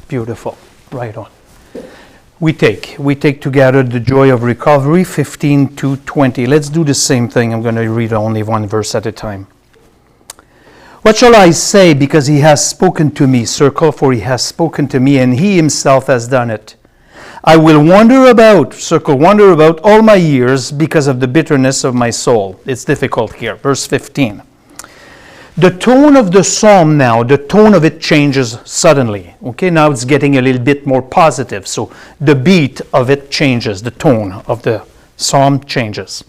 Beautiful. Right on. We take together the joy of recovery, 15 to 20. Let's do the same thing. I'm going to read only one verse at a time. What shall I say? Because he has spoken to me. Circle, for he has spoken to me, and he himself has done it. I will wander about, circle, wander about all my years because of the bitterness of my soul. It's difficult here. Verse 15. The tone of the psalm now, the tone of it changes suddenly. Okay, now it's getting a little bit more positive. So the beat of it changes, the tone of the psalm changes.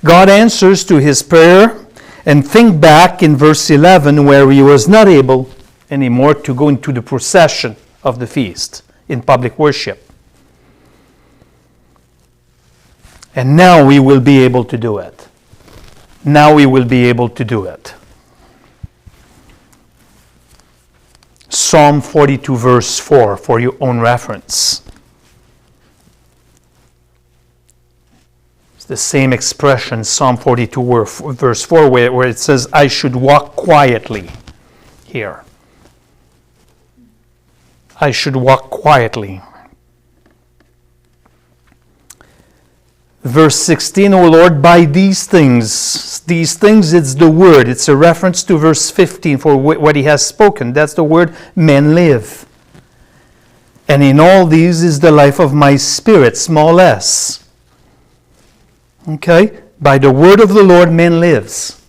God answers to his prayer, and think back in verse 11 where he was not able anymore to go into the procession of the feast in public worship. And now we will be able to do it. Now we will be able to do it. Psalm 42 verse 4 for your own reference. It's the same expression, Psalm 42 verse 4, where it says, I should walk quietly here. I should walk quietly. Verse 16, O Lord, by these things, it's the word. It's a reference to verse 15 for what he has spoken. That's the word, men live. And in all these is the life of my spirit, small s. Okay? By the word of the Lord, man lives.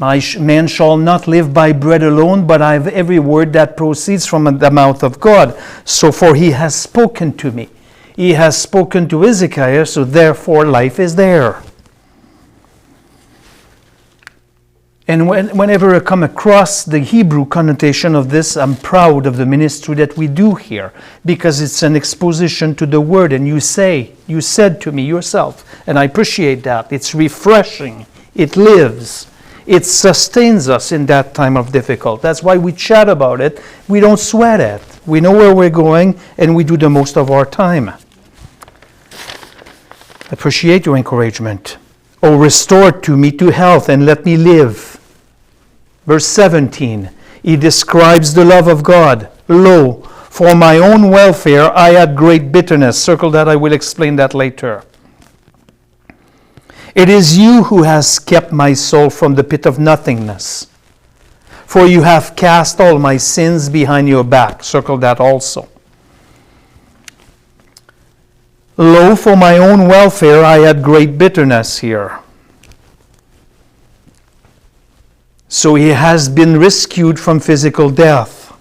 Man shall not live by bread alone, but I have every word that proceeds from the mouth of God. So for he has spoken to me. He has spoken to Hezekiah, so therefore life is there. And whenever I come across the Hebrew connotation of this, I'm proud of the ministry that we do here, because it's an exposition to the word, and you said to me yourself, and I appreciate that. It's refreshing. It lives. It sustains us in that time of difficulty. That's why we chat about it. We don't sweat it. We know where we're going, and we do the most of our time. Appreciate your encouragement. Oh, restore to me to health and let me live. Verse 17, he describes the love of God. Lo, for my own welfare I had great bitterness. Circle that, I will explain that later. It is you who has kept my soul from the pit of nothingness. For you have cast all my sins behind your back. Circle that also. Lo, for my own welfare I had great bitterness here. So he has been rescued from physical death.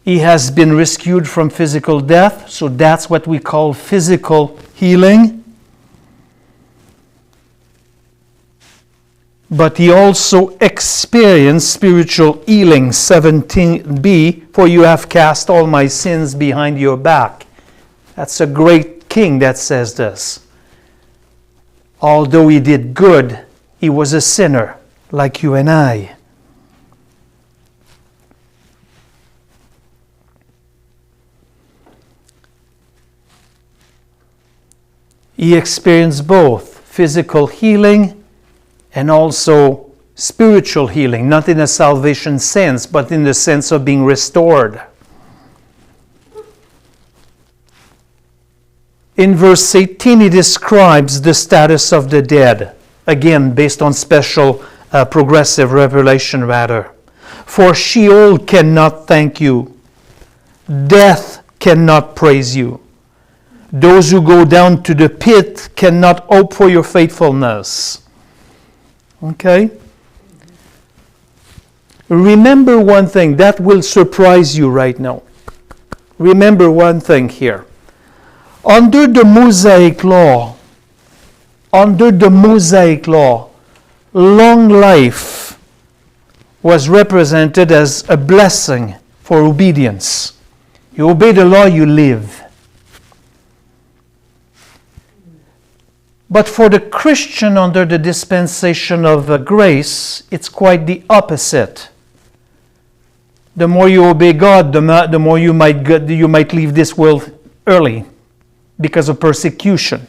He has been rescued from physical death, so that's what we call physical healing. But he also experienced spiritual healing, 17b, for you have cast all my sins behind your back. That's a great king that says this. Although he did good, he was a sinner like you and I. He experienced both physical healing and also spiritual healing, not in a salvation sense, but in the sense of being restored. In verse 18, he describes the status of the dead, again, based on special progressive revelation, rather. For Sheol cannot thank you. Death cannot praise you. Those who go down to the pit cannot hope for your faithfulness. Okay? Remember one thing that will surprise you right now. Remember one thing here. Under the Mosaic law, long life was represented as a blessing for obedience. You obey the law, you live. But for the Christian under the dispensation of grace, it's quite the opposite. The more you obey God, the more you might leave this world early because of persecution.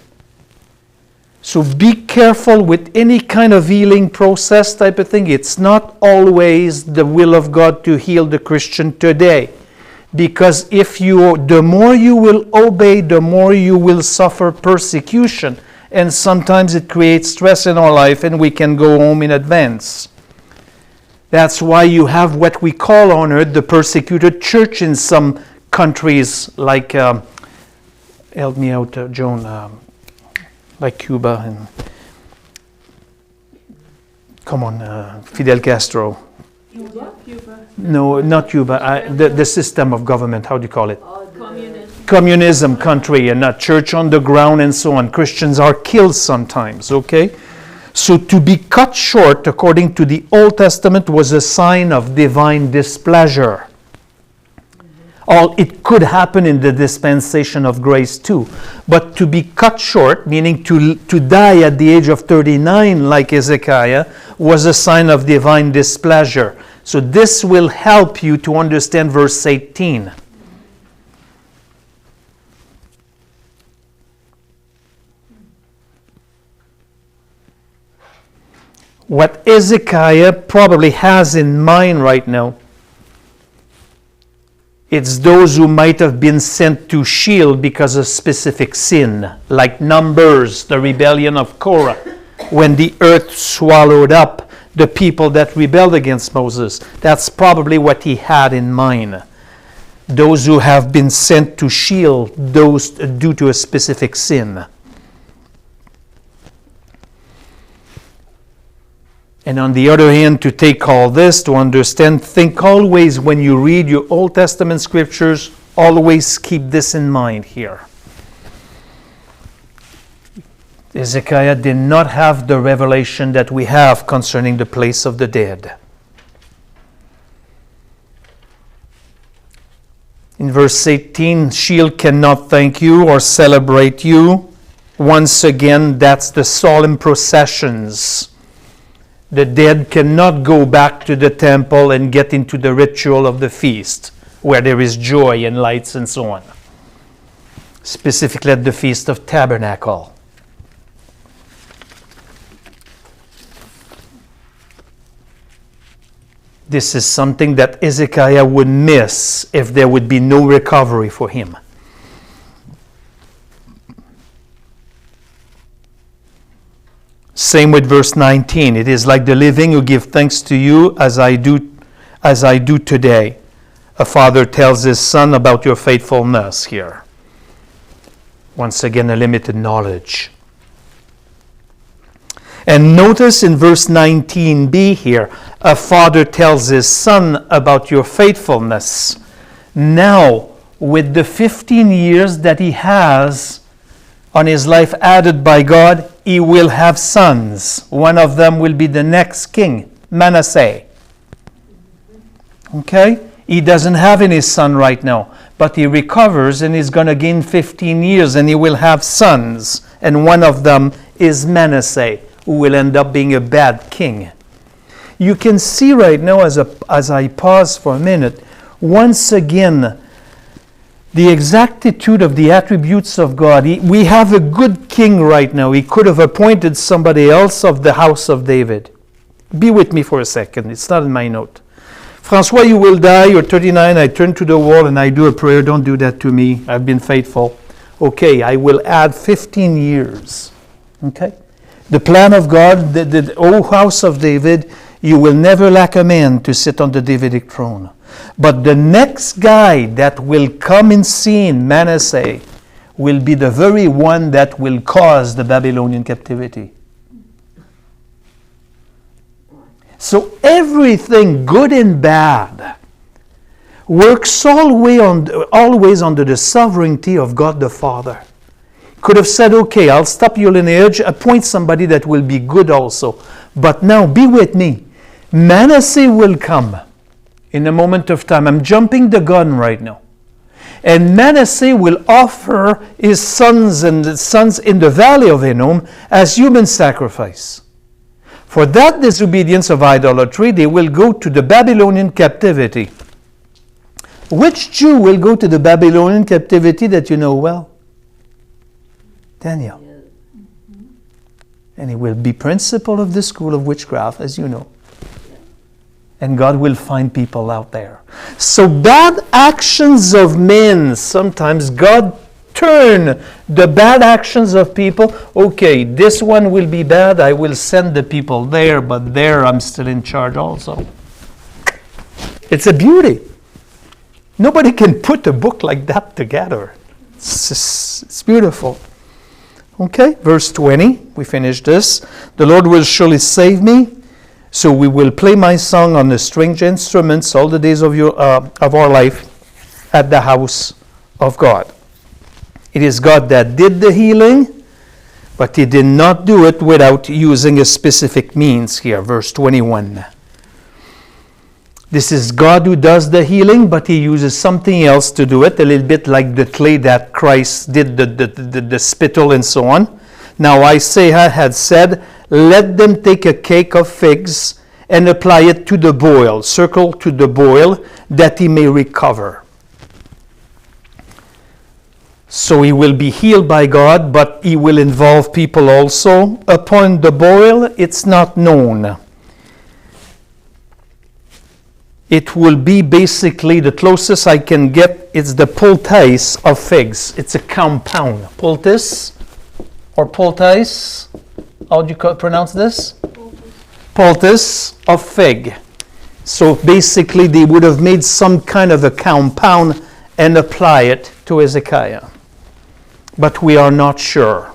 So be careful with any kind of healing process type of thing. It's not always the will of God to heal the Christian today. Because the more you will obey, the more you will suffer persecution. And sometimes it creates stress in our life and we can go home in advance. That's why you have what we call on earth the persecuted church in some countries like, help me out, Joan, like Cuba and, come on, Fidel Castro. Cuba. No, not Cuba. The system of government, how do you call it? Communism. Communism country, and a church on the ground and so on. Christians are killed sometimes, okay? So to be cut short, according to the Old Testament, was a sign of divine displeasure. It could happen in the dispensation of grace too. But to be cut short, meaning to die at the age of 39 like Hezekiah, was a sign of divine displeasure. So this will help you to understand verse 18. What Hezekiah probably has in mind right now, it's those who might have been sent to Sheol because of specific sin, like Numbers, the rebellion of Korah, when the earth swallowed up the people that rebelled against Moses. That's probably what he had in mind. Those who have been sent to Sheol, those due to a specific sin. And on the other hand, to take all this, to understand, think always when you read your Old Testament scriptures, always keep this in mind here. Hezekiah did not have the revelation that we have concerning the place of the dead. In verse 18, Sheol cannot thank you or celebrate you. Once again, that's the solemn processions. The dead cannot go back to the temple and get into the ritual of the feast, where there is joy and lights and so on. Specifically at the Feast of Tabernacle. This is something that Hezekiah would miss if there would be no recovery for him. Same with verse 19. It is like the living who give thanks to you as I do today. A father tells his son about your faithfulness here. Once again, a limited knowledge. And notice in verse 19b here, a father tells his son about your faithfulness. Now, with the 15 years that he has on his life added by God, he will have sons. One of them will be the next king, Manasseh. Okay? He doesn't have any son right now, but he recovers and he's going to gain 15 years and he will have sons. And one of them is Manasseh, who will end up being a bad king. You can see right now as I pause for a minute, once again, the exactitude of the attributes of God. We have a good king right now. He could have appointed somebody else of the house of David. Be with me for a second. It's not in my note. Francois, you will die. You're 39. I turn to the wall and I do a prayer. Don't do that to me. I've been faithful. Okay, I will add 15 years. Okay? The plan of God, the old house of David, you will never lack a man to sit on the Davidic throne. But the next guy that will come in scene, Manasseh, will be the very one that will cause the Babylonian captivity. So everything, good and bad, works always under the sovereignty of God the Father. Could have said, okay, I'll stop your lineage, appoint somebody that will be good also. But now, be with me. Manasseh will come in a moment of time. I'm jumping the gun right now. And Manasseh will offer his sons and the sons in the valley of Hinnom as human sacrifice. For that disobedience of idolatry, they will go to the Babylonian captivity. Which Jew will go to the Babylonian captivity that you know well? Daniel. And he will be principal of the school of witchcraft, as you know. And God will find people out there. So bad actions of men, sometimes God turn the bad actions of people. Okay, this one will be bad, I will send the people there, but there I'm still in charge also. It's a beauty. Nobody can put a book like that together. It's beautiful. Okay, verse 20, we finish this. The Lord will surely save me, so we will play my song on the stringed instruments all the days of our life at the house of God. It is God that did the healing, but he did not do it without using a specific means here, verse 21. This is God who does the healing, but he uses something else to do it, a little bit like the clay that Christ did, the spittle and so on. Now Isaiah had said, let them take a cake of figs and apply it to the boil, circle to the boil, that he may recover. So he will be healed by God, but he will involve people also. Upon the boil, it's not known. It will be basically, the closest I can get, it's the poultice of figs. It's a compound. Poultice or poultice. How do you pronounce this? Poultice of fig. So basically they would have made some kind of a compound and apply it to Hezekiah. But we are not sure.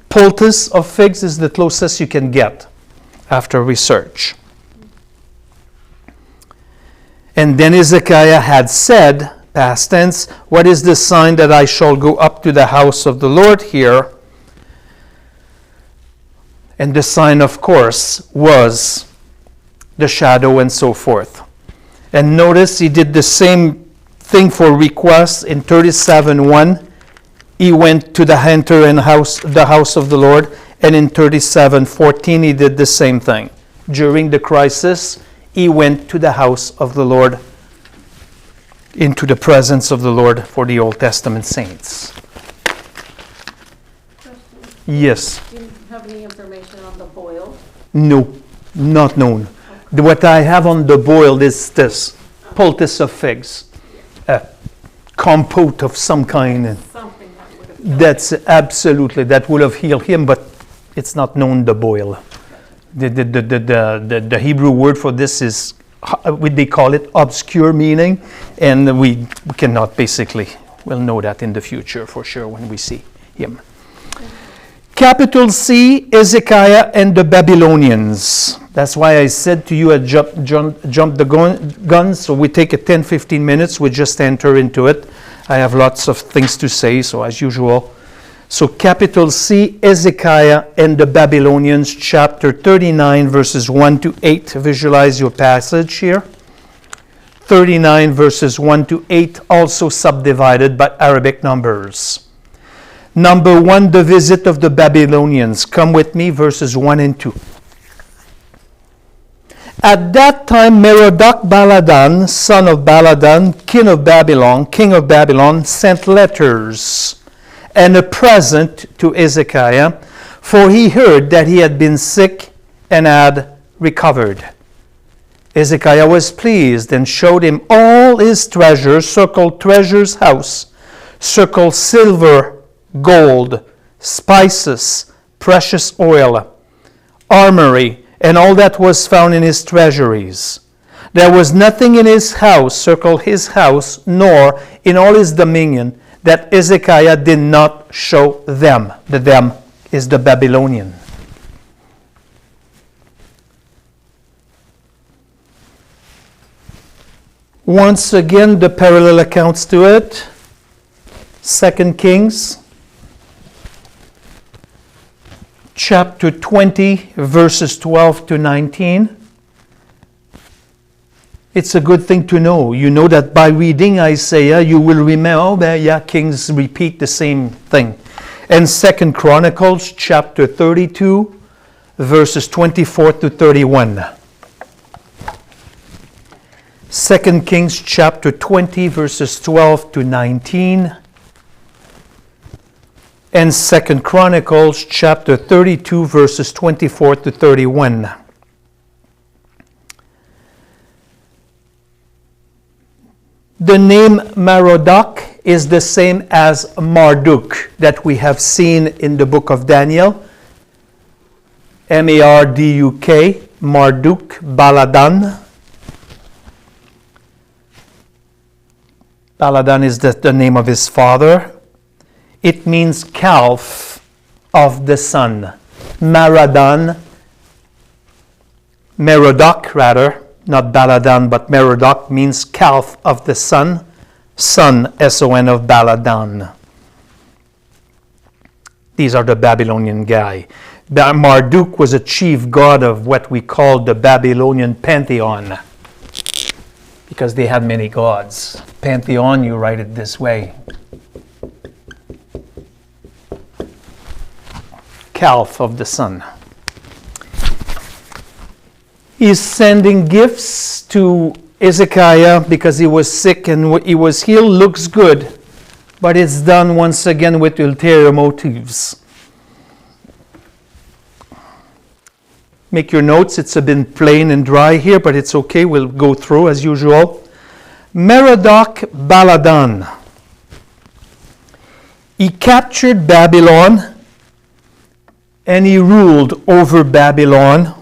Poultice of figs is the closest you can get after research. And then Hezekiah had said, past tense, what is the sign that I shall go up to the house of the Lord here? And the sign, of course, was the shadow and so forth. And notice he did the same thing for requests in 37:1. He went to the enter and the house of the Lord. And in 37:14, he did the same thing. During the crisis, he went to the house of the Lord, into the presence of the Lord for the Old Testament saints. Yes. Do you have any information on the boil? No, not known. What I have on the boil is this, poultice of figs, a compote of some kind. Something that would have killed That's absolutely, that would have healed him, but it's not known, the boil. The Hebrew word for this is, they call it obscure meaning, and we cannot basically, we'll know that in the future for sure when we see him. Capital C, Hezekiah and the Babylonians. That's why I said to you, I jump the gun, so we take a 10-15 minutes, we just enter into it. I have lots of things to say, so as usual. So capital C, Hezekiah and the Babylonians, chapter 39, verses 1 to 8. Visualize your passage here. 39, verses 1 to 8, also subdivided by Arabic numbers. Number 1, the visit of the Babylonians. Come with me, verses 1 and 2. At that time, Merodach-Baladan, son of Baladan, king of Babylon, sent letters and a present to Hezekiah, for he heard that he had been sick and had recovered. Hezekiah was pleased and showed him all his treasures, circled treasure's house, circled silver, gold, spices, precious oil, armory, and all that was found in his treasuries. There was nothing in his house, circled his house, nor in all his dominion, that Hezekiah did not show them. The them is the Babylonian. Once again, the parallel accounts to it. 2 Kings, chapter 20, verses 12 to 19. It's a good thing to know. You know that by reading Isaiah, you will remember, kings repeat the same thing. And 2 Chronicles, chapter 32, verses 24 to 31. 2 Kings, chapter 20, verses 12 to 19. and 2 Chronicles chapter 32, verses 24 to 31. The name Merodach is the same as Marduk that we have seen in the book of Daniel. M-A-R-D-U-K, Marduk, Baladan. Baladan is the name of his father. It means calf of the sun. Merodach, not Baladan, but Merodach means calf of the sun. Son, S-O-N, of Baladan. These are the Babylonian guy. Marduk was a chief god of what we call the Babylonian pantheon, because they had many gods. Pantheon, you write it this way. Calf of the sun. He's sending gifts to Hezekiah because he was sick and he was healed. Looks good, but it's done once again with ulterior motives. Make your notes. It's a bit plain and dry here, but it's okay. We'll go through as usual. Merodach Baladan. He captured Babylon and he ruled over Babylon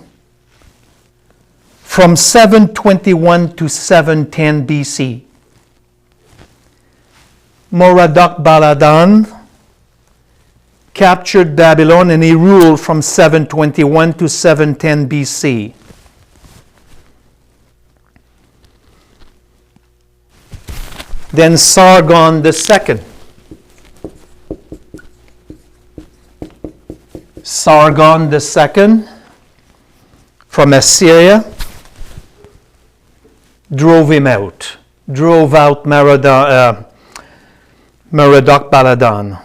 from 721 to 710 BC. Merodach Baladan captured Babylon and he ruled from 721 to 710 BC. Then Sargon II. Sargon II from Assyria drove him out. Drove out Merodach Baladan.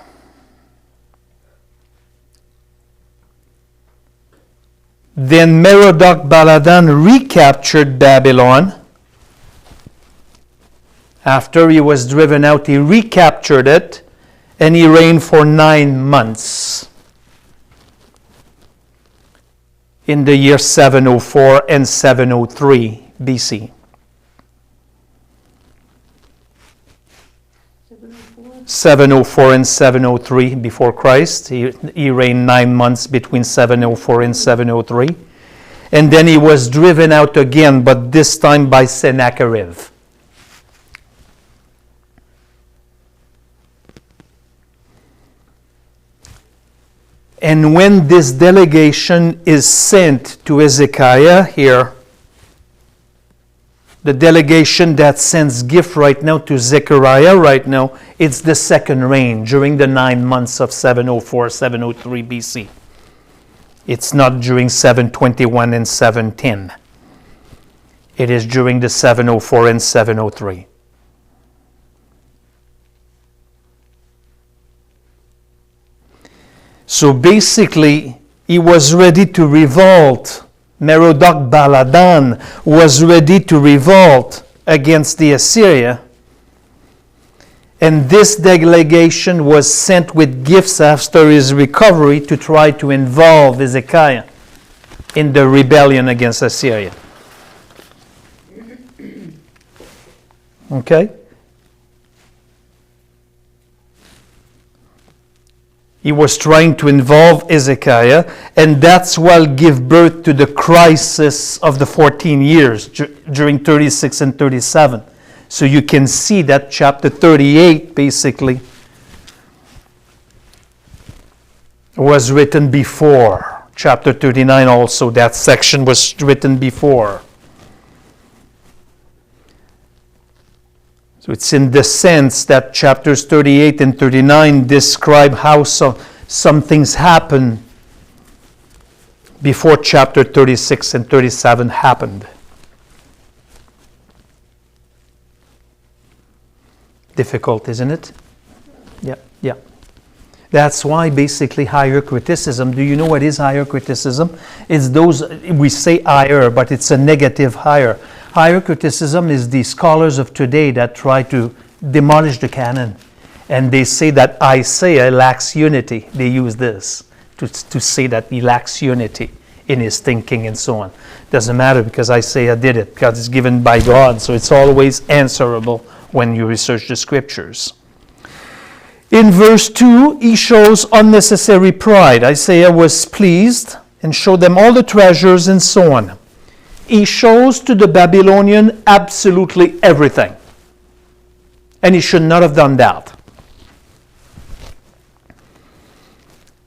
Then Merodach Baladan recaptured Babylon. After he was driven out, he recaptured it, and he reigned for 9 months. In the year 704 and 703 BC. 704 and 703 before Christ. He reigned 9 months between 704 and 703. And then he was driven out again, but this time by Sennacherib. And when this delegation is sent to Hezekiah here, the delegation that sends gift right now to Zechariah right now, it's the second reign during the 9 months of 704, 703 BC. It's not during 721 and 710. It is during the 704 and 703. So basically, he was ready to revolt. Merodach Baladan was ready to revolt against the Assyria. And this delegation was sent with gifts after his recovery to try to involve Hezekiah in the rebellion against Assyria. Okay? He was trying to involve Hezekiah, and that's what gave birth to the crisis of the 14 years during 36 and 37. So you can see that chapter 38 basically was written before. Chapter 39 also, that section was written before. So it's in the sense that chapters 38 and 39 describe how some things happen before chapter 36 and 37 happened. Difficult, isn't it? Yeah. That's why basically higher criticism. Do you know what is higher criticism? It's those, we say higher, but it's a negative higher. Higher criticism is the scholars of today that try to demolish the canon And they say that Isaiah lacks unity. They use this to say that he lacks unity in his thinking and so on. Doesn't matter because Isaiah did it, because it's given by God, so it's always answerable when you research the scriptures. In verse 2, he shows unnecessary pride. Isaiah was pleased and showed them all the treasures and so on. He shows to the Babylonian absolutely everything. And he should not have done that.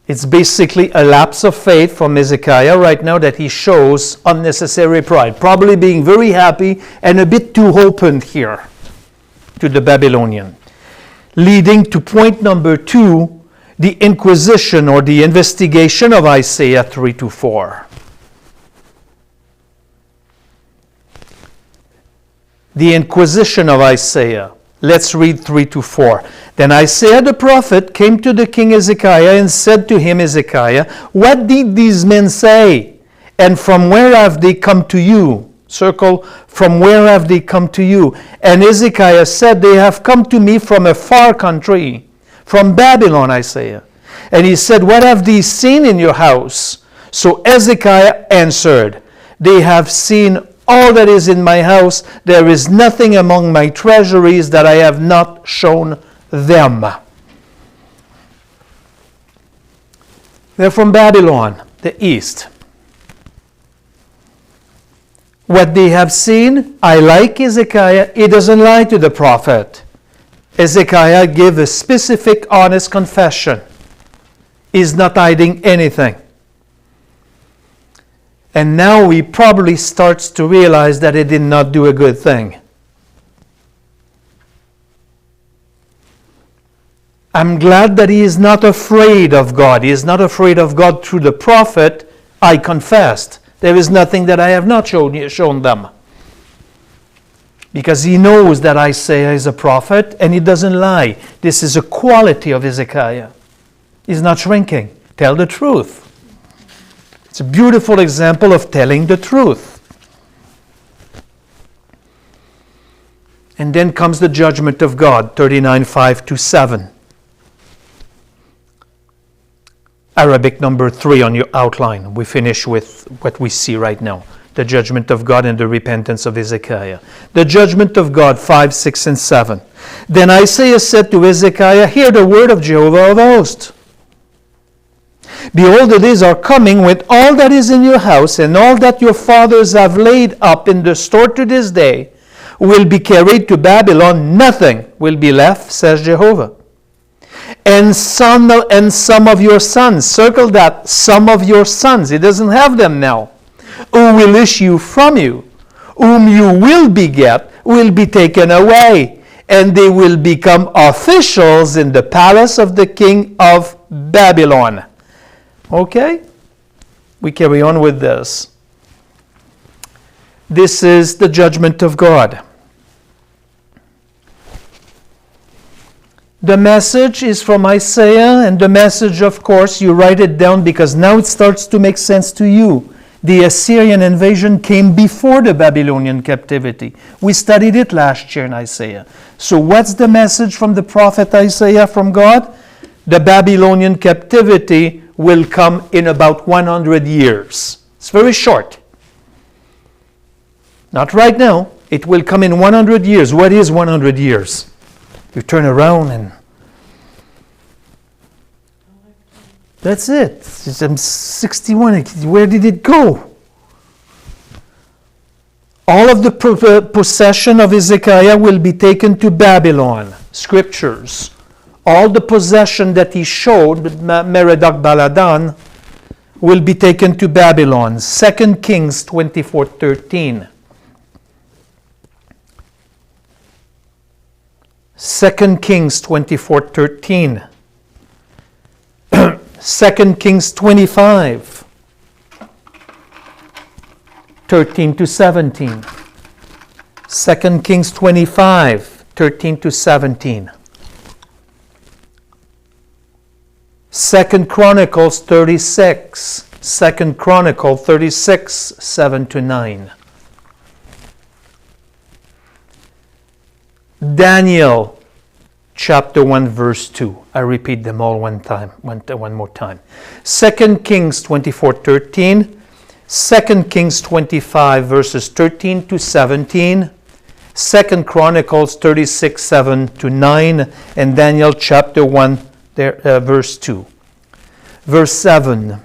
It's basically a lapse of faith from Hezekiah right now that he shows unnecessary pride, probably being very happy and a bit too open here to the Babylonian. Leading to point number 2, the inquisition or the investigation of Isaiah 3-4. The inquisition of Isaiah. Let's read 3-4. Then Isaiah the prophet came to the king Hezekiah and said to him, Hezekiah, what did these men say? And from where have they come to you? Circle, from where have they come to you? And Hezekiah said, they have come to me from a far country, from Babylon, Isaiah. And he said, what have they seen in your house? So Hezekiah answered, they have seen all that is in my house. There is nothing among my treasuries that I have not shown them. They're from Babylon, the east. What they have seen, I like Hezekiah. He doesn't lie to the prophet. Hezekiah gave a specific, honest confession. He's not hiding anything. And now he probably starts to realize that he did not do a good thing. I'm glad that he is not afraid of God. He is not afraid of God through the prophet. I confessed. There is nothing that I have not shown them. Because he knows that Isaiah is a prophet and he doesn't lie. This is a quality of Hezekiah. He's not shrinking. Tell the truth. It's a beautiful example of telling the truth. And then comes the judgment of God, 39:5-7. Arabic number 3 on your outline. We finish with what we see right now. The judgment of God and the repentance of Hezekiah. The judgment of God, 5, 6, and 7. Then Isaiah said to Hezekiah, hear the word of Jehovah of hosts. Behold, the days are coming when all that is in your house and all that your fathers have laid up in the store to this day will be carried to Babylon. Nothing will be left, says Jehovah. And some of your sons, circle that, some of your sons, he doesn't have them now, who will issue from you, whom you will beget, will be taken away, and they will become officials in the palace of the king of Babylon. Okay? We carry on with this. This is the judgment of God. The message is from Isaiah, and the message, of course, you write it down because now it starts to make sense to you. The Assyrian invasion came before the Babylonian captivity. We studied it last year in Isaiah. So what's the message from the prophet Isaiah from God? The Babylonian captivity will come in about 100 years. It's very short. Not right now. It will come in 100 years. What is 100 years? You turn around and that's it. I'm 61. Where did it go? All of the possession of Hezekiah will be taken to Babylon. Scriptures. All the possession that he showed with Merodach Baladan will be taken to Babylon. 2 Kings 24:13. 2 Kings 24:13. 2 Kings 25, 13-17. 2 Kings 25, 13-17. 2 Chronicles 36. 2 Chronicle 36, 7-9. Daniel chapter 1, verse 2. I repeat them all one more time. 2 Kings 24:13, 2 Kings 25, verses 13 to 17, 2 Chronicles 36, 7 to 9, and Daniel chapter 1, verse 2. Verse 7,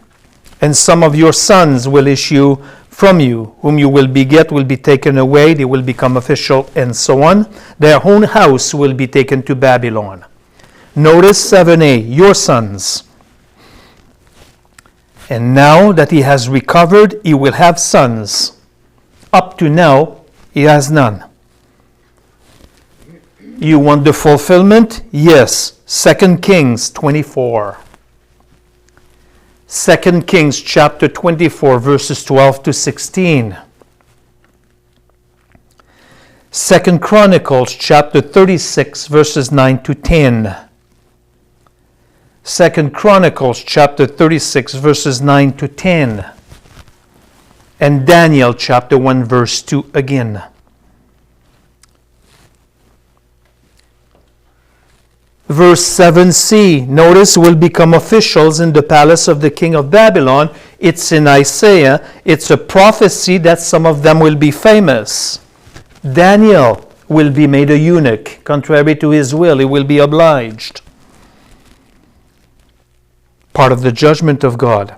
and some of your sons will issue from you, whom you will beget will be taken away, they will become official, and so on. Their own house will be taken to Babylon. Notice 7a, your sons. And now that he has recovered, he will have sons. Up to now, he has none. You want the fulfillment? Yes. 2 Kings 24. 2 Kings chapter 24, verses 12 to 16. 2 Chronicles chapter 36, verses 9 to 10. 2 Chronicles chapter 36, verses 9 to 10. And Daniel chapter 1, verse 2 again. Verse 7c, notice, will become officials in the palace of the king of Babylon. It's in Isaiah. It's a prophecy that some of them will be famous. Daniel will be made a eunuch. Contrary to his will, he will be obliged. Part of the judgment of God.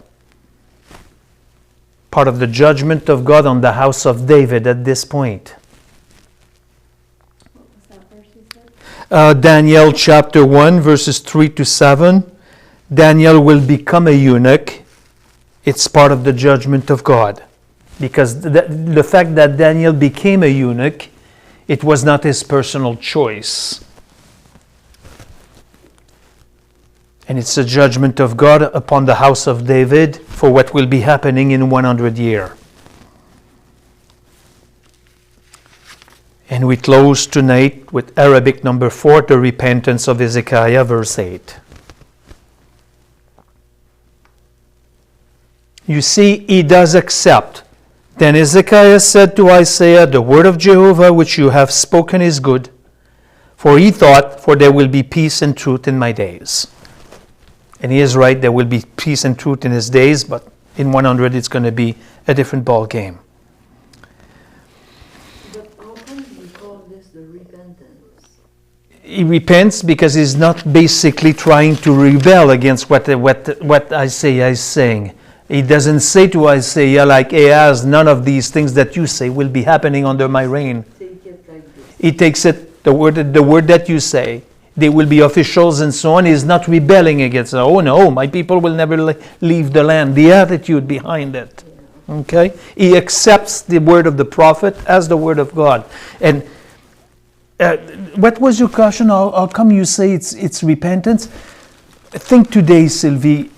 Part of the judgment of God on the house of David at this point. Daniel chapter 1, verses 3 to 7. Daniel will become a eunuch. It's part of the judgment of God. Because the fact that Daniel became a eunuch, it was not his personal choice. And it's a judgment of God upon the house of David for what will be happening in 100 years. And we close tonight with Arabic number 4, the repentance of Hezekiah, verse 8. You see, he does accept. Then Hezekiah said to Isaiah, the word of Jehovah which you have spoken is good. For he thought, for there will be peace and truth in my days. And he is right, there will be peace and truth in his days, but in 100 it's going to be a different ball game. He repents because he's not basically trying to rebel against what Isaiah is saying. He doesn't say to Isaiah like Ahaz, none of these things that you say will be happening under my reign. Take it like this. He takes it, the word that you say, they will be officials and so on. He's not rebelling against it. Oh no, my people will never leave the land. The attitude behind it. Okay? He accepts the word of the prophet as the word of God. And what was your question? How come you say it's repentance? Think today, Sylvie.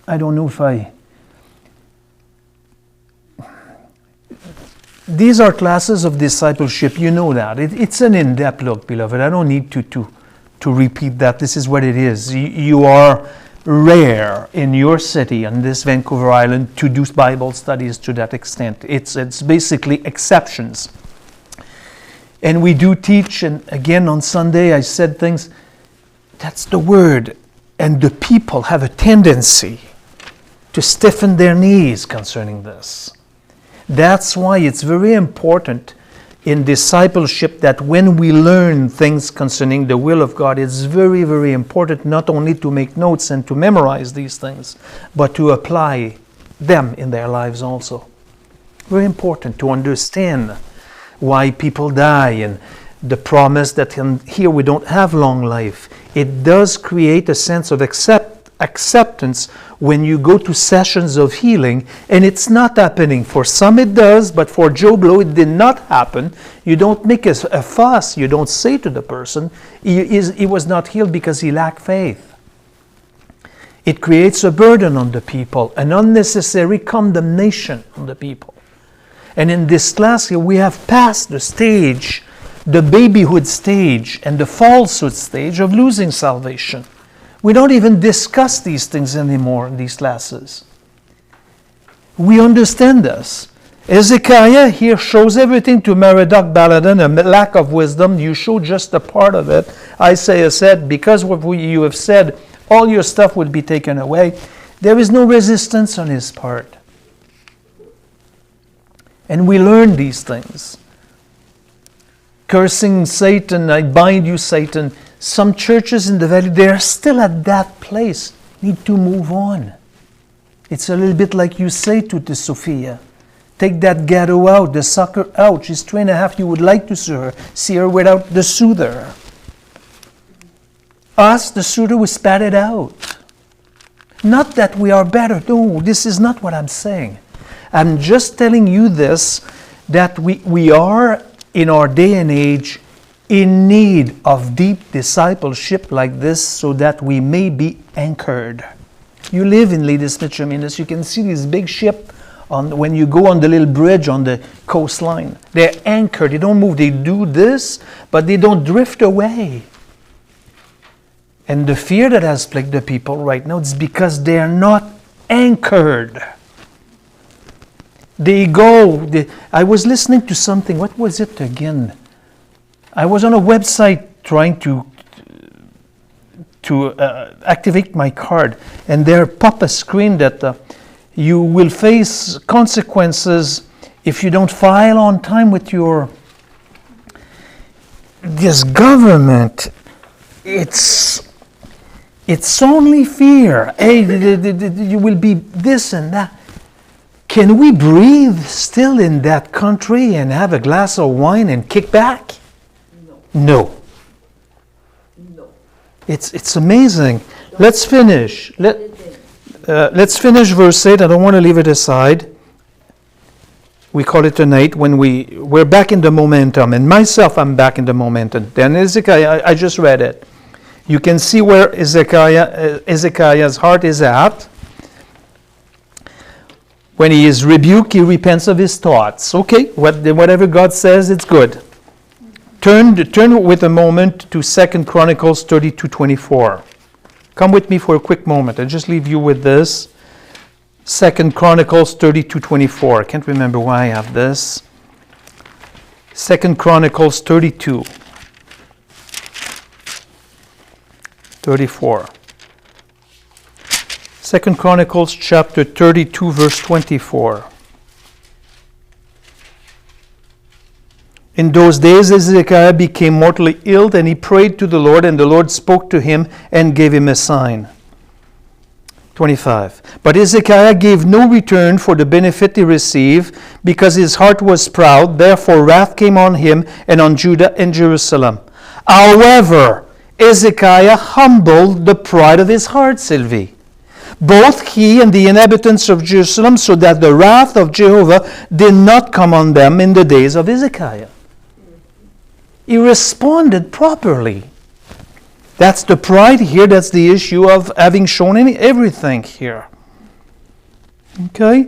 I don't know if These are classes of discipleship. You know that. It's an in-depth look, beloved. I don't need to repeat that. This is what it is. You are rare in your city, on this Vancouver Island, to do Bible studies to that extent. It's basically exceptions. And we do teach, and again on Sunday I said things, that's the word. And the people have a tendency to stiffen their knees concerning this. That's why it's very important in discipleship that when we learn things concerning the will of God, it's very, very important not only to make notes and to memorize these things, but to apply them in their lives also. Very important to understand why people die and the promise that here we don't have long life. It does create a sense of acceptance when you go to sessions of healing and it's not happening. For some it does, but for Joe Blow it did not happen. You don't make a fuss. You don't say to the person, he was not healed because he lacked faith. It creates a burden on the people, an unnecessary condemnation on the people. And in this class here, we have passed the stage, the babyhood stage and the falsehood stage of losing salvation. We don't even discuss these things anymore in these classes. We understand this. Hezekiah here shows everything to Merodach-Baladan, a lack of wisdom. You show just a part of it. Isaiah said, because what you have said, all your stuff will be taken away. There is no resistance on his part. And we learn these things. Cursing Satan, I bind you, Satan. Some churches in the valley, they are still at that place. Need to move on. It's a little bit like you say to Sophia. Take that ghetto out, the sucker out. She's 3.5. You would like to see her without the soother. Us, the soother, we spat it out. Not that we are better. No, this is not what I'm saying. I'm just telling you this, that we are, in our day and age, in need of deep discipleship like this so that we may be anchored. You live in Ladysmith, Terminus, you can see this big ship when you go on the little bridge on the coastline. They're anchored, they don't move, they do this, but they don't drift away. And the fear that has plagued the people right now is because they are not anchored. They go. I was listening to something. What was it again? I was on a website trying to activate my card, and there popped a screen that you will face consequences if you don't file on time with this government. It's only fear. Hey, you will be this and that. Can we breathe still in that country and have a glass of wine and kick back? No. It's amazing. Let's finish. Let's finish verse 8. I don't want to leave it aside. We call it a night when we're back in the momentum. And myself, I'm back in the momentum. Then Hezekiah, I just read it. You can see where Hezekiah's heart is at. When he is rebuked, he repents of his thoughts. Okay, whatever God says, it's good. Turn with a moment to 2 Chronicles 32:24. Come with me for a quick moment. I'll just leave you with this. 2 Chronicles 32:24. I can't remember why I have this. 2 Chronicles 32:34. 2 Chronicles chapter 32, verse 24. In those days Hezekiah became mortally ill, and he prayed to the Lord, and the Lord spoke to him and gave him a sign. 25. But Hezekiah gave no return for the benefit he received, because his heart was proud. Therefore wrath came on him and on Judah and Jerusalem. However, Hezekiah humbled the pride of his heart, Sylvie, both he and the inhabitants of Jerusalem, so that the wrath of Jehovah did not come on them in the days of Hezekiah. He responded properly. That's the pride here. That's the issue of having shown everything here. Okay?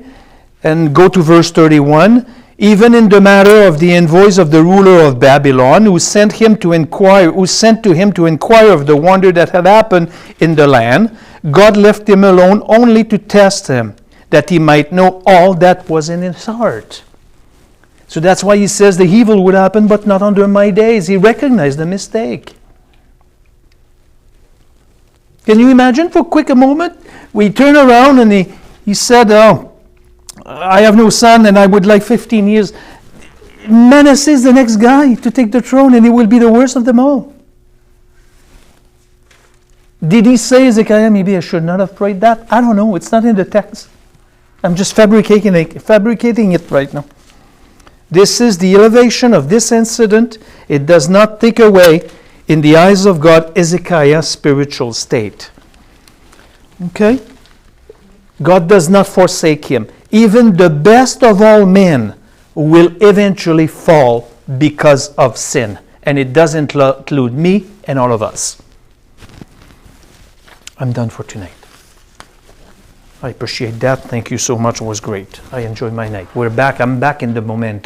And go to verse 31. Even in the matter of the envoys of the ruler of Babylon, who sent to him to inquire of the wonder that had happened in the land, God left him alone only to test him, that he might know all that was in his heart. So that's why he says the evil would happen, but not under my days. He recognized the mistake. Can you imagine for a moment? We turn around and he said, oh, I have no son and I would like 15 years. Manasseh is the next guy to take the throne, and he will be the worst of them all. Did he say, Hezekiah, maybe I should not have prayed that? I don't know. It's not in the text. I'm just fabricating it right now. This is the elevation of this incident. It does not take away, in the eyes of God, Hezekiah's spiritual state. Okay? God does not forsake him. Even the best of all men will eventually fall because of sin. And it doesn't include me and all of us. I'm done for tonight. I appreciate that. Thank you so much. It was great. I enjoyed my night. I'm back in the momentum.